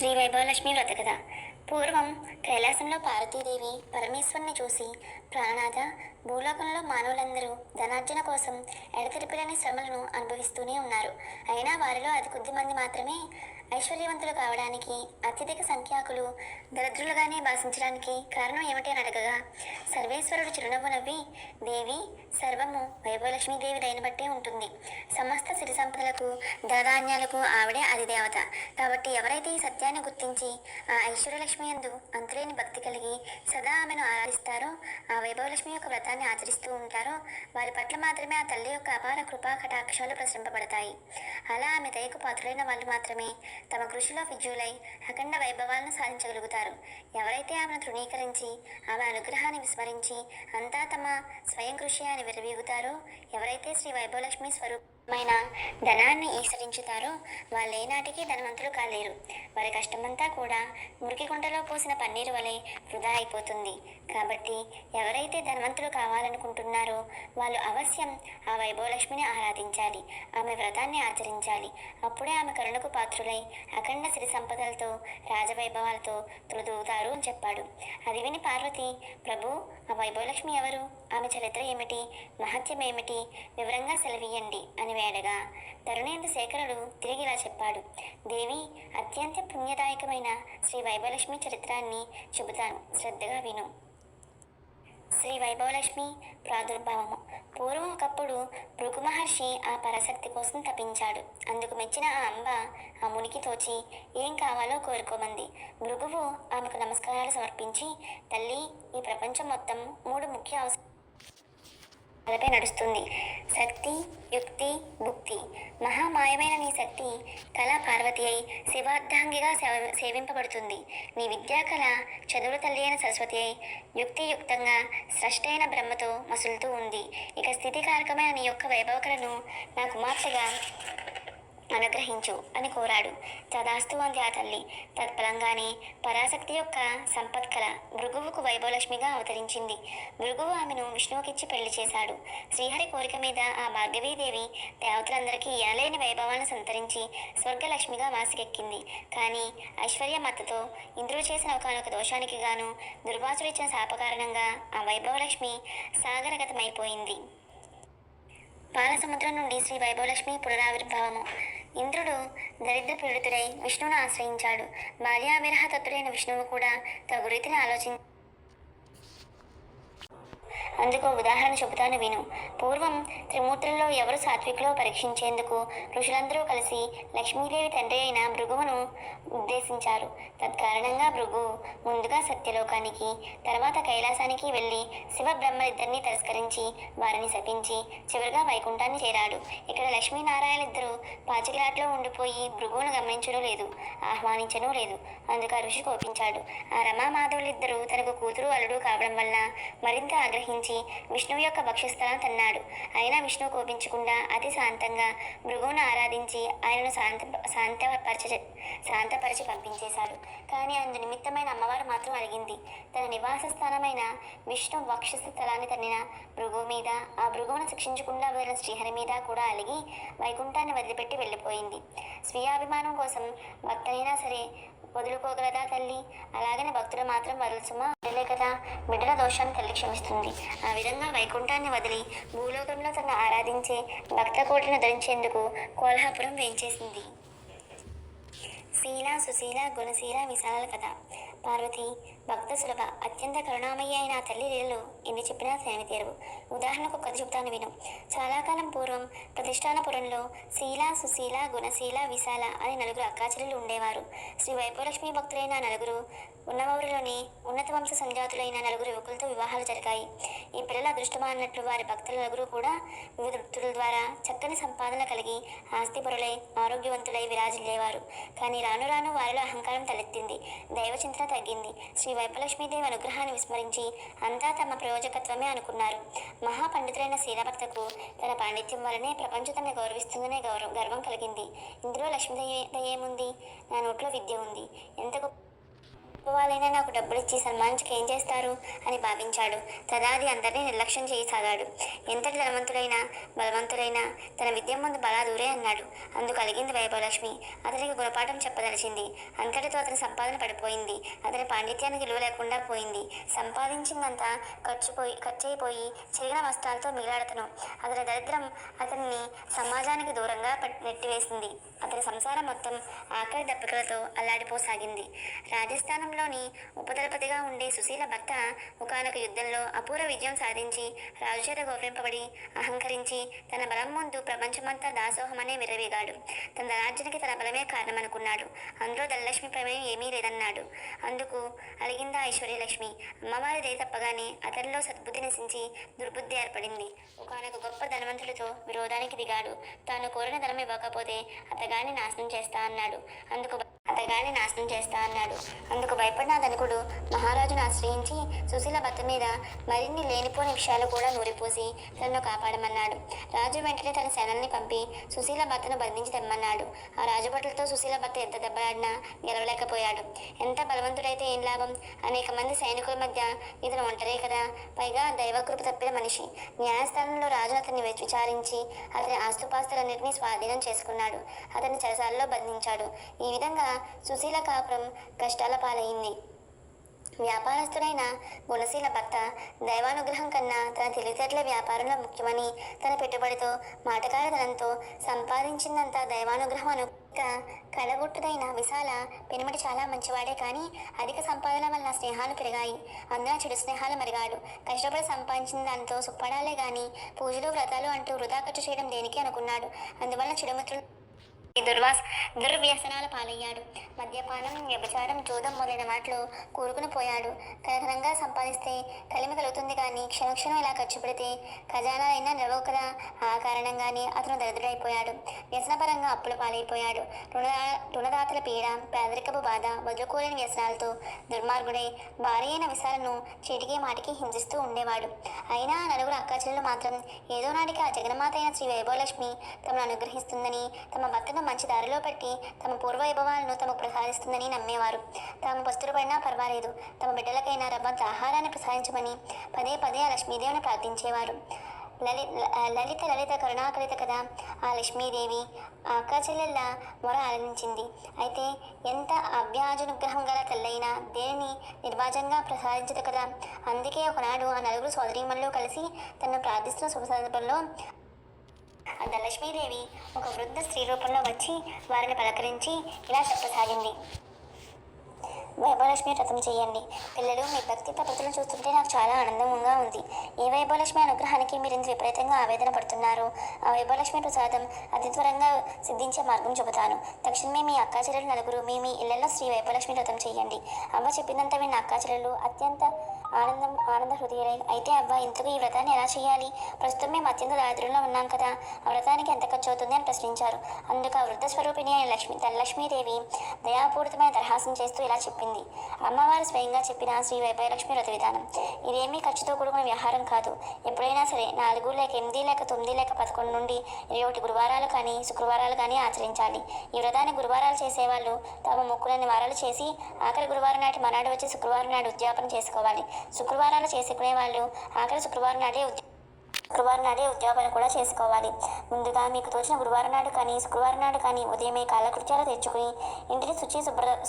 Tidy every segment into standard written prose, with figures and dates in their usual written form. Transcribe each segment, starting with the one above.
శ్రీ వైభవలక్ష్మి వ్రత కథ. పూర్వం కైలాసంలో పార్వతీదేవి పరమేశ్వరుని చూసి, ప్రాణనాథ, భూలోకంలో మానవులందరూ ధనార్జన కోసం ఎడతెరిపిలేని శ్రమలను అనుభవిస్తూనే ఉన్నారు. అయినా వారిలో అతి కొద్ది మంది మాత్రమే ఐశ్వర్యవంతులు కావడానికి, అత్యధిక సంఖ్యాకులు దరిద్రులుగానే భాషించడానికి కారణం ఏమిటి అని అడగగా, సర్వేశ్వరుడు చిరునవ్వు నవ్వి, దేవి, సర్వము వైభవలక్ష్మీదేవి దయను బట్టే ఉంటుంది. సమస్త సిరి సంపదలకు, ధనధాన్యాలకు ఆవిడే అధిదేవత. కాబట్టి ఎవరైతే ఈ సత్యాన్ని గుర్తించి ఆ ఐశ్వర్యలక్ష్మి యందు అంతులేని భక్తి కలిగి సదా ఆమెను ఆరాధిస్తారో, ఆ వైభవలక్ష్మి యొక్క వ్రతాన్ని ఆచరిస్తూ ఉంటారో, వారి పట్ల మాత్రమే ఆ తల్లి యొక్క అపార కృపా కటాక్షాలు ప్రసరింపబడతాయి. అలా ఆమె దయకు పాత్రులైన వాళ్ళు మాత్రమే తమ కృషిలో విజయులై అఖండ వైభవాలను సాధించగలుగుతారు. ఎవరైతే ఆమెను తృణీకరించి ఆమె అనుగ్రహాన్ని విస్మరించి అంతా తమ స్వయం కృషి అని విరవీగుతారో, ఎవరైతే శ్రీ వైభవలక్ష్మి స్వరూపమైన ధనాన్ని ఈసరించుతారో, వాళ్ళు ఏనాటికి ధనవంతులు కాలేరు. వారి కష్టమంతా కూడా మురికి కుంటలో పోసిన పన్నీరు వలె వృధా అయిపోతుంది. కాబట్టి ఎవరైతే ధనవంతులు కావాలనుకుంటున్నారో వాళ్ళు అవశ్యం ఆ వైభవలక్ష్మిని ఆరాధించాలి, ఆమె వ్రతాన్ని ఆచరించాలి. అప్పుడే ఆమె కరుణకు పాత్రులై అఖండ సిరి సంపదలతో, రాజవైభవాలతో తులదూగుతారు అని చెప్పాడు. అది విని పార్వతి, ప్రభు, ఆ వైభవలక్ష్మి ఎవరు? ఆమె చరిత్ర ఏమిటి? మహత్యం ఏమిటి? వివరంగా సెలవీయండి అని వేడగా, తరుణేంద్ర శేఖరుడు తిరిగి ఇలా చెప్పాడు. దేవి, అత్యంత పుణ్యదాయకమైన శ్రీ వైభవలక్ష్మి చరిత్రాన్ని చెబుతాను, శ్రద్ధగా విను. శ్రీ వైభవలక్ష్మి ప్రాదుర్భావము. పూర్వం ఒకప్పుడు భృగు మహర్షి ఆ పరాశక్తి కోసం తపించాడు. అందుకు మెచ్చిన ఆ అంబ ఆ మునికి తోచి ఏం కావాలో కోరుకోమంది. భృగువు ఆమెకు నమస్కారాలు సమర్పించి, తల్లి, ఈ ప్రపంచం మొత్తం 3 ముఖ్య అవసరాలపై నడుస్తుంది: శక్తి, యుక్తి, భుక్తి. మహామాయమైన నీ శక్తి కళ పార్వతి అయి శివార్ధాంగిగా సేవింపబడుతుంది. నీ విద్యాకళ చదువుల తల్లి అయిన సరస్వతి అయి యుక్తియుక్తంగా స్రష్ట అయిన బ్రహ్మతో మసులుతూ ఉంది. ఇక స్థితికారకమైన నీ యొక్క వైభవకలను నా కుమార్తెగా అనుగ్రహించు అని కోరాడు. తదాస్తు అంది ఆ తల్లి. తత్ఫలంగానే పరాశక్తి యొక్క సంపత్కళ భృగువుకు వైభవలక్ష్మిగా అవతరించింది. భృగువు ఆమెను విష్ణువుకిచ్చి పెళ్లి చేశాడు. శ్రీహరి కోరిక మీద ఆ భార్గవీదేవి దేవతలందరికీ ఎనలేని వైభవాలను సంతరించి స్వర్గలక్ష్మిగా వాసికెక్కింది. కానీ ఐశ్వర్య మత్తతో ఇంద్రుడు చేసిన ఒకనొక దోషానికి గాను దుర్వాసుడు ఇచ్చిన శాప కారణంగా ఆ వైభవలక్ష్మి సాగరగతమైపోయింది. పాలసముద్రం నుండి శ్రీ వైభవలక్ష్మి పునరావిర్భావము. ఇంద్రుడు దరిద్ర పీడితుడై విష్ణువును ఆశ్రయించాడు. బాల్యావిరహ తత్తుడైన విష్ణువు కూడా తగు రీతిని ఆలోచించి అందుకు ఉదాహరణ చెబుతాను విను. పూర్వం త్రిమూర్తులలో ఎవరు సాత్వికులో పరీక్షించేందుకు ఋషులందరూ కలిసి లక్ష్మీదేవి తండ్రి అయిన భృగువును ఉద్దేశించారు. తత్కారణంగా భృగు ముందుగా సత్యలోకానికి, తర్వాత కైలాసానికి వెళ్ళి శివబ్రహ్మలిద్దరినీ తిరస్కరించి వారిని శపించి చివరిగా వైకుంఠాన్ని చేరాడు. ఇక్కడ లక్ష్మీనారాయణలిద్దరూ పాచికలాట్లో ఉండిపోయి భృగువును గమనించడం లేదు, ఆహ్వానించడం లేదు. అందుకు ఆ ఋషి కోపించాడు. ఆ రమామాధవులిద్దరూ తనకు కూతురు అల్లుడు కావడం వల్ల మరింత ఆగ్రహించి విష్ణువు యొక్క భక్ష్యస్థలం తన్నాడు. అయినా విష్ణువు కోపించకుండా అతి శాంతంగా భృగువును ఆరాధించి ఆయనను శాంతపరిచి పంపించేశాడు. కానీ అందు నిమిత్తమైన అమ్మవారు మాత్రం అడిగింది. తన నివాస స్థానమైన విష్ణు వక్షస్థలాన్ని తన్నిన భృగువు మీద, ఆ భృగువును శిక్షించకుండా వదిలిన శ్రీహరి మీద కూడా అలిగి వైకుంఠాన్ని వదిలిపెట్టి వెళ్ళిపోయింది. స్వీయాభిమానం కోసం భక్తులైనా సరే వదులుకోగలదా తల్లి? అలాగని భక్తులు మాత్రం వదలసుమా? వదిలే కదా, బిడ్డల దోషాన్ని తల్లి క్షమిస్తుంది. ఆ విధంగా వైకుంఠాన్ని వదిలి భూలోకంలో తను ఆరాధించే భక్త కోటిని ధరించేందుకు కోల్హాపురం వేయించేసింది. శీల, సుశీల, గుణశీల, విశాల కథ. పార్వతి భక్త సులభ, అత్యంత కరుణామయ్య అయిన ఆ తల్లి లీలలు ఎన్ని చెప్పినా సేమి తీరవు. ఉదాహరణకు కథ చెబుతాను విను. చాలా కాలం పూర్వం ప్రతిష్టానపురంలో శీల, సుశీల, గుణశీల, విశాల అని 4 అక్కాచెల్లెలు ఉండేవారు. శ్రీ వైభవలక్ష్మి భక్తులైన 4 ఉన్నవూరిలోని ఉన్నత వంశ సంజాతులైన 4 యువకులతో వివాహాలు జరిగాయి. ఈ పిల్లల అదృష్టమానట్లు వారి భక్తుల 4 కూడా వివిధ వృత్తుల ద్వారా చక్కని సంపాదన కలిగి ఆస్తిపరులై ఆరోగ్యవంతులై విరాజిల్లేవారు. కానీ రాను రాను వారిలో అహంకారం తలెత్తింది, దైవచింతన తగ్గింది. శ్రీ వైభవలక్ష్మీదేవి అనుగ్రహాన్ని విస్మరించి అంతా తమ ప్రయోజకత్వమే అనుకున్నారు. మహాపండితులైన శీలభర్తకు తన పాండిత్యం వలనే ప్రపంచం తనని గౌరవిస్తుందనే గర్వం కలిగింది. ఇందులో లక్ష్మీదయేముంది? నా నోట్లో విద్య ఉంది. ఎంత వాళ్ళైనా నాకు డబ్బులు ఇచ్చి సన్మానించక ఏం చేస్తారు అని భావించాడు. తదాది అందరినీ నిర్లక్ష్యం చేయసాగాడు. ఎంతటి ధనవంతుడైనా బలవంతుడైనా తన విద్య ముందు బలా దూరే అన్నాడు. అందుకు అలిగింది వైభవలక్ష్మి. అతనికి గుణపాఠం చెప్పదలిచింది. అంతటితో అతని సంపాదన పడిపోయింది. అతని పాండిత్యానికి విలువ లేకుండా పోయింది. సంపాదించిందంతా ఖర్చయిపోయి చిరిగిన వస్త్రాలతో మిగిలాడతను. అతని దరిద్రం అతన్ని సమాజానికి దూరంగా నెట్టివేసింది. అతని సంసారం మొత్తం ఆకలి దప్పికలతో అల్లాడిపోసాగింది. రాజస్థానంలోని ఉపదళపతిగా ఉండే సుశీల భర్త ఒకానొక యుద్ధంలో అపూర్వ విజయం సాధించి రాజుచేత గౌరవింపబడి అహంకరించి తన బలం ముందు ప్రపంచమంతా దాసోహమనే విర్రవీగాడు. తన ధనార్జనకి తన బలమే కారణమనుకున్నాడు. అందులో ధనలక్ష్మి ప్రమేయం ఏమీ లేదన్నాడు. అందుకు అలిగిందా ఐశ్వర్యలక్ష్మి. అమ్మవారి దయ తప్పగానే అతనిలో సద్బుద్ధి నశించి దుర్బుద్ధి ఏర్పడింది. ఒకనొక గొప్ప ధనవంతుడితో విరోధానికి దిగాడు. తాను కోరిన ధనం ఇవ్వకపోతే అతగాన్ని నాశనం చేస్తా అన్నాడు. అందుకు భయపడిన ధనికుడు మహారాజును ఆశ్రయించి సుశీల భర్త మీద మరిన్ని లేనిపోని విషయాలు కూడా నూరిపోసి తనను కాపాడమన్నాడు. రాజు వెంటనే తన సేనల్ని పంపి సుశీల భర్తను బంధించి తెమ్మన్నాడు. ఆ రాజుభటులతో సుశీల భర్త ఎంత దెబ్బలాడినా గెలవలేకపోయాడు. ఎంత బలవంతుడైతే ఏం లాభం? అనేక మంది సైనికుల మధ్య ఇతను ఒంటరే కదా. పైగా దైవకృప తప్పిన మనిషి. న్యాయస్థానంలో రాజు అతన్ని విచారించి అతని ఆస్తుపాస్తులన్నింటినీ స్వాధీనం చేసుకున్నాడు. అతన్ని చెరసాలలో బంధించాడు. ఈ విధంగా సుశీల కాపురం కష్టాల పాలైంది. వ్యాపారస్తుడైన గుణశీల భర్త దైవానుగ్రహం కన్నా తన తెలివితేటల వ్యాపారంలో ముఖ్యమని తన పెట్టుబడితో మాటకారి ధనంతో సంపాదించిందంతా దైవానుగ్రహం కడగొట్టుదైన విశాల పెనుమటి చాలా మంచివాడే కానీ అధిక సంపాదన వలన స్నేహాలు పెరిగాయి. అందున చెడు స్నేహాలు మరిగాడు. కష్టపడి సంపాదించిన దానితో సుప్పడాలే గాని పూజలు వ్రతాలు అంటూ వృధా ఖర్చు చేయడం దేనికి అనుకున్నాడు. అందువలన చెడుమిత్రులు దుర్వ్యసనాల పాలయ్యాడు. మద్యపానం, వ్యభిచారం, జూదం మొదలైన వాటిలో కూరుకుని పోయాడు. కనకనంగా సంపాదిస్తే కలిమి కలుగుతుంది కానీ క్షణక్షణం ఇలా ఖర్చు పెడితే ఖజానాలైనా నిలవవు కదా. ఆ కారణంగానే అతను దరిద్రుడైపోయాడు. వ్యసనపరంగా అప్పుల పాలైపోయాడు. రుణదాతల పీడ, పేదరికపు బాధ, వదులుకోలేని వ్యసనాలతో దుర్మార్గుడై భార్య అయిన విశాలను చీటికి మాటికి హింసిస్తూ ఉండేవాడు. అయినా నలుగురు అక్కాచెల్లెలు మాత్రం ఏదో నాటికి ఆ జగన్మాత అయిన శ్రీ వైభవలక్ష్మి తమను అనుగ్రహిస్తుందని, తమ భర్తను మంచి దారిలో పెట్టి తమ పూర్వవైభవాలను తమకు ప్రసాదిస్తుందని నమ్మేవారు. తాము పస్తులు పడినా పర్వాలేదు, తమ బిడ్డలకైనా రవ్వంత ఆహారాన్ని ప్రసాదించమని పదే పదే ఆ లక్ష్మీదేవిని ప్రార్థించేవారు. లలిత కరుణాకరిత కదా ఆ లక్ష్మీదేవి. ఆ అక్క చెల్లెళ్ళ మొర ఆనందించింది. అయితే ఎంత అవ్యాజనుగ్రహం గల తల్లైనా దేనిని నిర్వాజంగా ప్రసాదించదు కదా. అందుకే ఒకనాడు ఆ నలుగురు సోదరీమణులు కలిసి తనను ప్రార్థిస్తున్న శుభ సందర్భంలో ఆ ధనలక్ష్మీదేవి ఒక వృద్ధ స్త్రీ రూపంలో వచ్చి వారిని పలకరించి ఇలా చెప్పసాగింది. వైభవలక్ష్మి వ్రతం చేయండి. పిల్లలు, మీ భక్తి పద్ధతులను చూస్తుంటే నాకు చాలా ఆనందంగా ఉంది. ఏ వైభవలక్ష్మి అనుగ్రహానికి మీరు ఇంత విపరీతంగా ఆవేదన పడుతున్నారు? ఆ వైభవలక్ష్మి ప్రసాదం అతి త్వరగా సిద్ధించే మార్గం చెబుతాను. తక్షణమే మీ అక్కాచెల్లెలు నలుగురు మీ ఇళ్లలో శ్రీ వైభవలక్ష్మి వ్రతం చేయండి. అవ్వ చెప్పినంత విన్న అక్కాచెల్లెలు అత్యంత ఆనంద హృదయులై, అయితే అవ్వ ఇంతకు ఈ వ్రతాన్ని ఎలా చేయాలి? ప్రస్తుతం మేము అత్యంత దారిద్ర్యంలో ఉన్నాం కదా, ఆ వ్రతానికి ఎంత ఖర్చు అవుతుంది అని ప్రశ్నించారు. అందుకు ఆ వృద్ధ స్వరూపిణి అయిన ధనలక్ష్మీదేవి దయాపూరితమైన దరహాసం చేస్తూ ఇలా చెప్పింది. అమ్మవారు స్వయంగా చెప్పిన శ్రీ వైభవలక్ష్మి వ్రత విధానం ఇదేమీ ఖర్చుతో కూడుకున్న వ్యవహారం కాదు. ఎప్పుడైనా సరే 4 లేక 8 లేక 9 లేక 11 నుండి 21 గురువారాలు కానీ శుక్రవారాలు కానీ ఆచరించాలి. ఈ వ్రతాన్ని గురువారాలు చేసేవాళ్ళు తమ మొక్కుల నివారాలు చేసి ఆఖరి గురువారం నాటి మనాడు వచ్చి శుక్రవారం నాడు ఉద్యాపన చేసుకోవాలి. శుక్రవారాలు చేసుకునే వాళ్ళు ఆఖరి శుక్రవారం నాడే ఉద్యాపన కూడా చేసుకోవాలి. ముందుగా మీకు తోచిన గురువారం నాడు కానీ శుక్రవారం నాడు కానీ ఉదయమే కాలకృత్యాలు తెచ్చుకుని ఇంటిని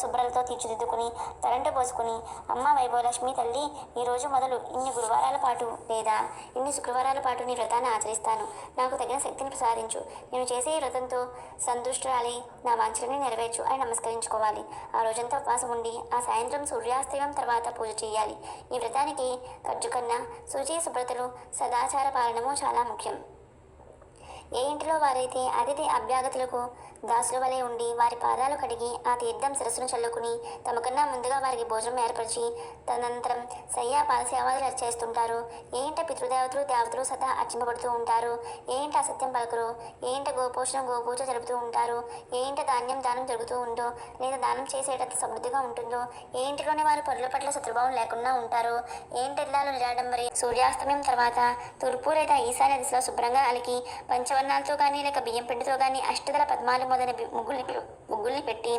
శుభ్రలతో తీర్చిదిద్దుకుని తలంట పోసుకుని, అమ్మ వైభవలక్ష్మి తల్లి, ఈరోజు మొదలు ఇన్ని గురువారాల పాటు లేదా ఇన్ని శుక్రవారాల పాటు నీ వ్రతాన్ని ఆచరిస్తాను. నాకు తగిన శక్తిని ప్రసాదించు. నేను చేసే ఈ వ్రతంతో సంతుష్టురాలి నా వాంఛలని నెరవేర్చు అని నమస్కరించుకోవాలి. ఆ రోజంతా ఉపవాసం ఉండి ఆ సాయంత్రం సూర్యాస్తమయం తర్వాత పూజ చేయాలి. ఈ వ్రతానికి ఖర్చు కన్నా శుచి, శుభ్రతలు, సదాచార పాలనము చాలా ముఖ్యం. ఏ ఇంటిలో వారైతే అతిథి అభ్యాగతులకు దాసుల వలె ఉండి వారి పాదాలు కడిగి ఆ తీర్థం శిరస్సును చల్లుకుని తమకన్నా ముందుగా వారికి భోజనం ఏర్పరిచి తదనంతరం సయ్యా పాలసేవాదులు చేస్తుంటారు. ఏ ఇంట దేవతలు సదా అర్చింపబడుతూ ఉంటారు. ఏ ఇంట అసత్యం పలకరు. ఏ ఇంట గోపూజ జరుపుతూ ఉంటారు. ఏ ఇంట దానం జరుగుతూ ఉందో లేదా దానం చేసేటంత సమృద్ధిగా ఉంటుందో, ఏ ఇంటిలోని వారు పరుల పట్ల శత్రుభావం లేకుండా ఉంటారు. ఏ ఇంటి ఇళ్లలో నిరాడంబరి సూర్యాస్తమయం తర్వాత తూర్పు లేదా ఈశాన్య దిశలో శుభ్రంగా అలికి పంచవన్న సువర్ణాలతో కానీ లేక బియ్యం పిండితో కానీ అష్టదళ పద్మాలు మొదలైన ముగ్గుల్ని పెట్టి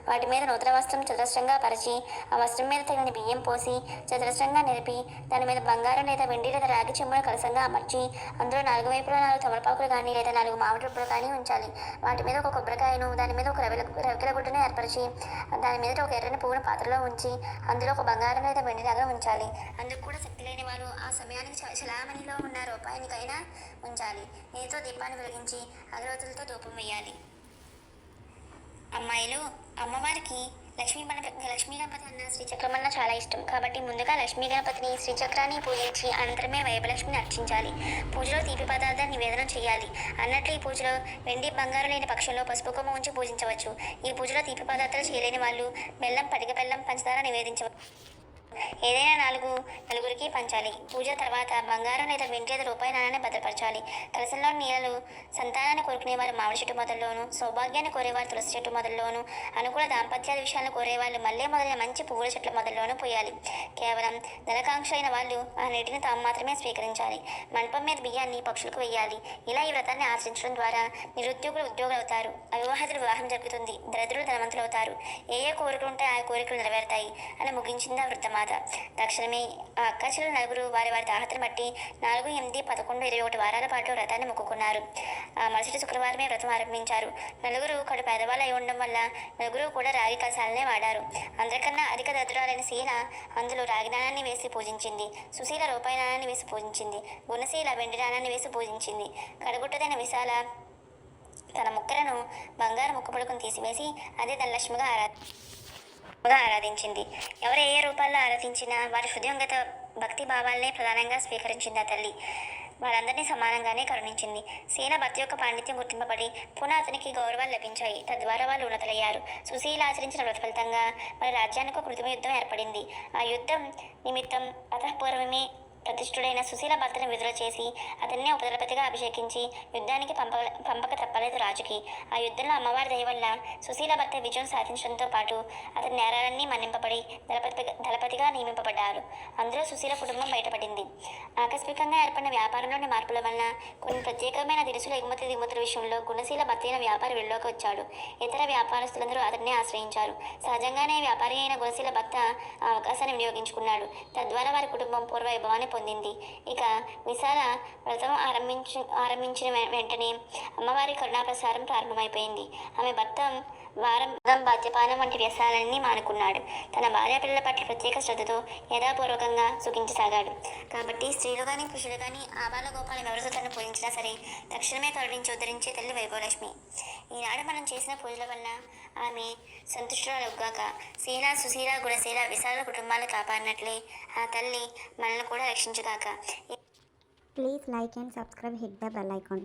వాటి మీద నూతన వస్త్రం చతురస్రంగా పరిచి ఆ వస్త్రం మీద తగిన బియ్యం పోసి చతురస్రంగా నిలిపి దాని మీద బంగారం లేదా వెండి లేదా రాగి చెంబును కలసంగా అమర్చి అందులో 4 వైపులా 4 తమలపాకులు కానీ లేదా 4 మామిడి రుబ్బలు కానీ ఉంచాలి. వాటి మీద ఒక కొబ్బరికాయను దాని మీద ఒక రవికెల గుడ్డను ఏర్పరిచి దాని మీద ఒక ఎర్రని పువ్వును పాత్రలో ఉంచి అందులో ఒక బంగారం లేదా వెండి నగ ఉంచాలి. అందుకు కూడా శక్తి లేని వారు ఆ సమయానికి చలామణిలో ఉన్న రూపాయినికైనా ఉంచాలి. నీతో దీపాన్ని వెలిగించి అగరవత్తులతో ధూపం వేయాలి. అమ్మాయిలు అమ్మవారికి లక్ష్మీ గణపతి అన్న శ్రీచక్రం అన్న చాలా ఇష్టం. కాబట్టి ముందుగా లక్ష్మీ గణపతిని శ్రీచక్రాన్ని పూజించి అనంతరమే వైభలక్ష్మిని అర్చించాలి. పూజలో తీపి పదార్థాన్ని నివేదన చేయాలి. అన్నట్లు ఈ పూజలో వెండి బంగారం లేని పక్షంలో పసుపు కొమ్మ ఉంచి పూజించవచ్చు. ఈ పూజలో తీపి పదార్థాలు చేయలేని వాళ్ళు బెల్లం, పటిక బెల్లం, పంచదార నివేదించవచ్చు. ఏదైనా నలుగురికి పంచాలి. పూజ తర్వాత బంగారం లేదా వెండి లేదా రూపాయి నాణాన్ని భద్రపరచాలి. కలసంలో నీళ్ళలు సంతానాన్ని కోరుకునేవారు మామిడి చెట్టు మొదల్లోనూ, సౌభాగ్యాన్ని కోరేవారు తులసి చెట్టు మొదల్లోనూ, అనుకూల దాంపత్యాల విషయాలను కోరేవాళ్ళు మల్లె మొదలైన మంచి పువ్వుల చెట్ల మొదల్లోనూ పోయాలి. కేవలం ధనకాంక్ష అయిన వాళ్ళు ఆ నీటిని తాము మాత్రమే స్వీకరించాలి. మండపం మీద బియ్యాన్ని పక్షులకు వేయాలి. ఇలా ఈ వ్రతాన్ని ఆచరించడం ద్వారా నిరుద్యోగులు ఉద్యోగులు అవుతారు, అవివాహితులు వివాహం జరుగుతుంది, దరిద్రులు ధనవంతులు అవుతారు, ఏ కోరికలు ఉంటే ఆ కోరికలు నెరవేరుతాయి అని ముగించింది ఆ వృద్ధమాత. తక్షణమే ఆ అక్కాచెల్లెలు నలుగురు వారి దాహతను బట్టి 4, 8, 11, 21 వారాల పాటు వ్రతాన్ని మొక్కుకున్నారు. ఆ మరుసటి శుక్రవారమే వ్రతం ఆరంభించారు. నలుగురు కడు పేదవాళ్ళు అయి ఉండడం వల్ల నలుగురు కూడా రాగి కలశాలనే వాడారు. అందరికన్నా అధిక దరిద్రురాలైన శీల అందులో రాగి నాణాన్ని వేసి పూజించింది. సుశీల రూపాయి నాణాన్ని వేసి పూజించింది. గుణశీల వెండి నాణాన్ని వేసి పూజించింది. కడగుట్టదైన విశాల తన ముక్కలను బంగారు ముక్కపొడుకును తీసివేసి అదే ధనలక్ష్మిగా ఆరాధించింది. ఎవరు ఏ రూపాల్లో ఆరాధించినా వారి హృదయంగత భక్తి భావాలనే ప్రధానంగా స్వీకరించింది ఆ తల్లి. వారందరినీ సమానంగానే కరుణించింది. శీల భర్త యొక్క పాండిత్యం గుర్తింపబడి పునః అతనికి గౌరవాలు లభించాయి. తద్వారా వాళ్ళు ఉన్నతులయ్యారు. సుశీల ఆచరించిన వ్రత ఫలితంగా వారి రాజ్యానికి ఒక కృత్రిమ యుద్ధం ఏర్పడింది. ఆ యుద్ధం నిమిత్తం అతఃపూర్వమే ప్రతిష్ఠుడైన సుశీల భర్తను విడుదల చేసి అతన్నే ఉపదళపతిగా అభిషేకించి యుద్ధానికి పంపక తప్పలేదు రాజుకి. ఆ యుద్ధంలో అమ్మవారి దయ వల్ల సుశీల భర్త విజయం సాధించడంతో పాటు అతని నేరాలన్నీ మన్నింపబడి దళపతిగా నియమింపబడ్డారు. అందులో సుశీల కుటుంబం బయటపడింది. ఆకస్మికంగా ఏర్పడిన వ్యాపారంలోని మార్పుల వలన కొన్ని ప్రత్యేకమైన దినుసుల ఎగుమతి దిగుమతుల విషయంలో గుణశీల భర్త అయిన వ్యాపారి వెళ్ళలోకి వచ్చాడు. ఇతర వ్యాపారస్తులందరూ అతన్నే ఆశ్రయించారు. సహజంగానే వ్యాపారి అయిన గుణశీల భర్త ఆ అవకాశాన్ని వినియోగించుకున్నాడు. తద్వారా వారి కుటుంబం పూర్వ వైభవాన్ని పొందింది. ఇక విశాల వ్రతం ఆరంభించిన వెంటనే అమ్మవారి కరుణాప్రసారం ప్రారంభమైపోయింది. ఆమె భర్త వారం బాధ్యపానం వంటి వ్యసనాలన్నీ మానుకున్నాడు. తన భార్య పిల్లల పట్ల ప్రత్యేక శ్రద్ధతో యథాపూర్వకంగా సుఖించసాగాడు. కాబట్టి స్త్రీలు కానీ పురుషులు కానీ ఆబాల గోపాలం ఎవరితో తను పూజించినా సరే తక్షణమే కరుణించి ఉద్ధరించే తల్లి వైభవలక్ష్మి. ఈనాడు మనం చేసిన పూజల వల్ల ఆమె సంతుష్టురాలవుగాక. శీల, సుశీల, గుణశీల, విశాల కుటుంబాలను కాపాడినట్లే ఆ తల్లి మనల్ని కూడా రక్షించుగాక. Please like and subscribe, hit the bell icon.